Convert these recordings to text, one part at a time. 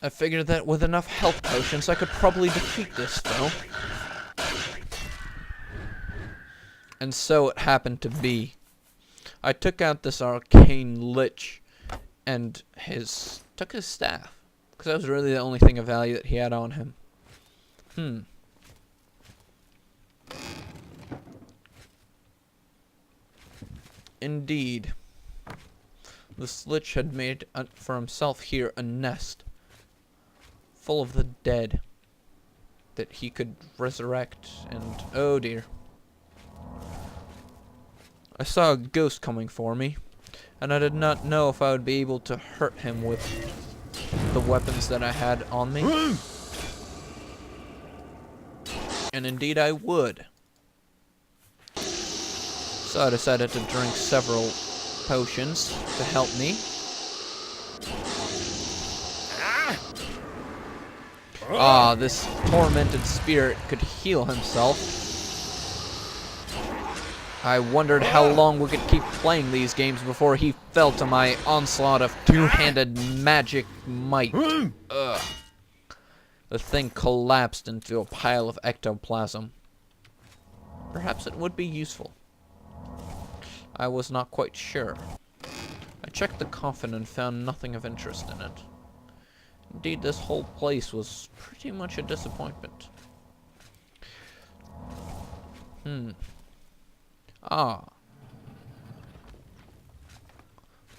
I figured that with enough health potions I could probably defeat this foe. And so it happened to be. I took out this arcane lich and took his staff, because that was really the only thing of value that he had on him. Indeed. This lich had made for himself here a nest full of the dead that he could resurrect, and oh dear. I saw a ghost coming for me, and I did not know if I would be able to hurt him with the weapons that I had on me. And indeed I would. So I decided to drink several potions to help me. This tormented spirit could heal himself. I wondered how long we could keep playing these games before he fell to my onslaught of two-handed magic might. Ugh. The thing collapsed into a pile of ectoplasm. Perhaps it would be useful. I was not quite sure. I checked the coffin and found nothing of interest in it. Indeed, this whole place was pretty much a disappointment.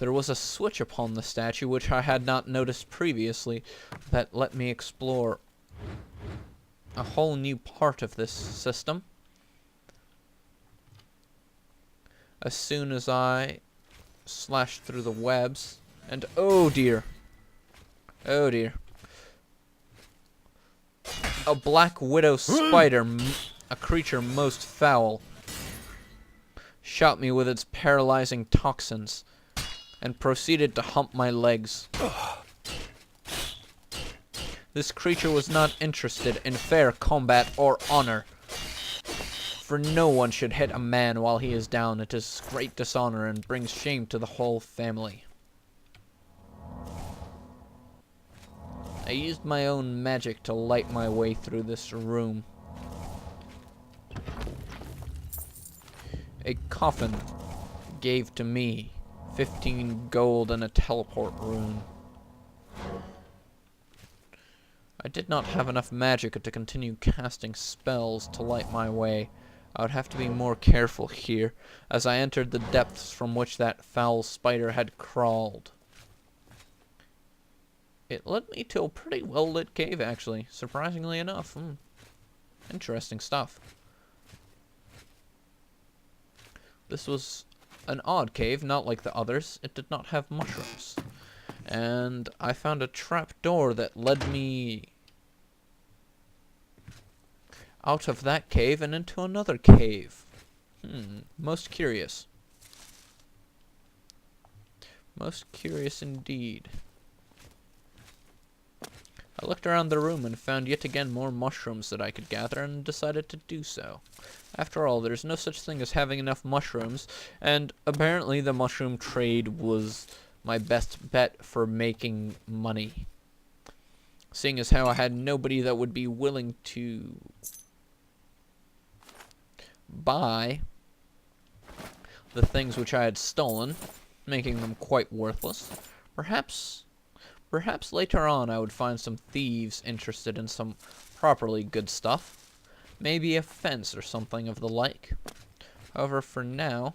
There was a switch upon the statue which I had not noticed previously that let me explore a whole new part of this system. As soon as I slashed through the webs, and oh dear. Oh dear. A black widow spider, a creature most foul, shot me with its paralyzing toxins and proceeded to hump my legs. This creature was not interested in fair combat or honor, for no one should hit a man while he is down. It is great dishonor and brings shame to the whole family. I used my own magic to light my way through this room. A coffin gave to me 15 gold and a teleport rune. I did not have enough magic to continue casting spells to light my way. I would have to be more careful here, as I entered the depths from which that foul spider had crawled. It led me to a pretty well-lit cave, actually, surprisingly enough. Interesting stuff. This was an odd cave, not like the others. It did not have mushrooms. And I found a trap door that led me out of that cave and into another cave. Most curious. Most curious indeed. I looked around the room and found yet again more mushrooms that I could gather and decided to do so. After all, there's no such thing as having enough mushrooms, and apparently the mushroom trade was my best bet for making money. Seeing as how I had nobody that would be willing to buy the things which I had stolen, making them quite worthless. Perhaps later on I would find some thieves interested in some properly good stuff. Maybe a fence or something of the like. However, for now,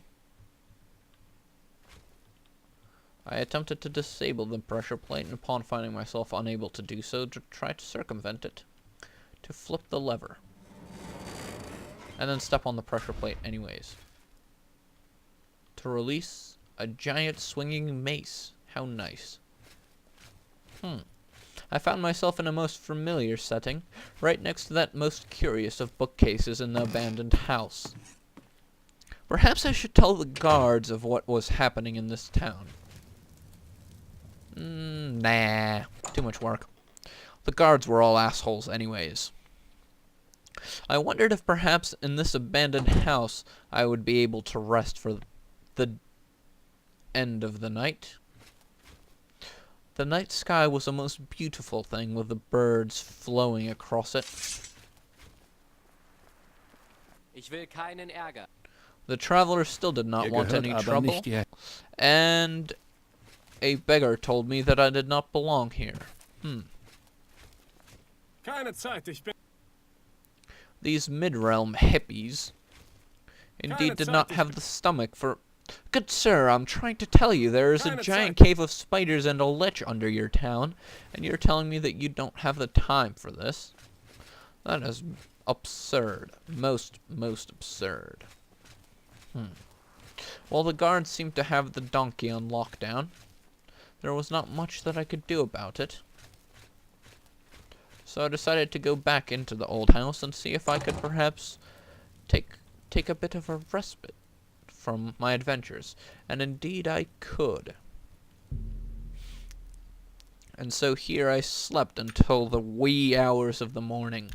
I attempted to disable the pressure plate, and upon finding myself unable to do so, to try to circumvent it, to flip the lever, and then step on the pressure plate anyways, to release a giant swinging mace. How nice. I found myself in a most familiar setting, right next to that most curious of bookcases in the abandoned house. Perhaps I should tell the guards of what was happening in this town. Nah, too much work. The guards were all assholes anyways. I wondered if perhaps in this abandoned house I would be able to rest for the end of the night. The night sky was a most beautiful thing with the birds flowing across it. Ich will keinen Ärger. The traveler still did not want any trouble, and a beggar told me that I did not belong here. Keine Zeit, ich bin... These mid-realm hippies indeed did not have the stomach for... Good sir, I'm trying to tell you, there is a giant cave of spiders and a lich under your town, and you're telling me that you don't have the time for this? That is absurd. Most absurd. While the guards seemed to have the donkey on lockdown, there was not much that I could do about it. So I decided to go back into the old house and see if I could perhaps take a bit of a respite from my adventures. And indeed I could. And so here I slept until the wee hours of the morning.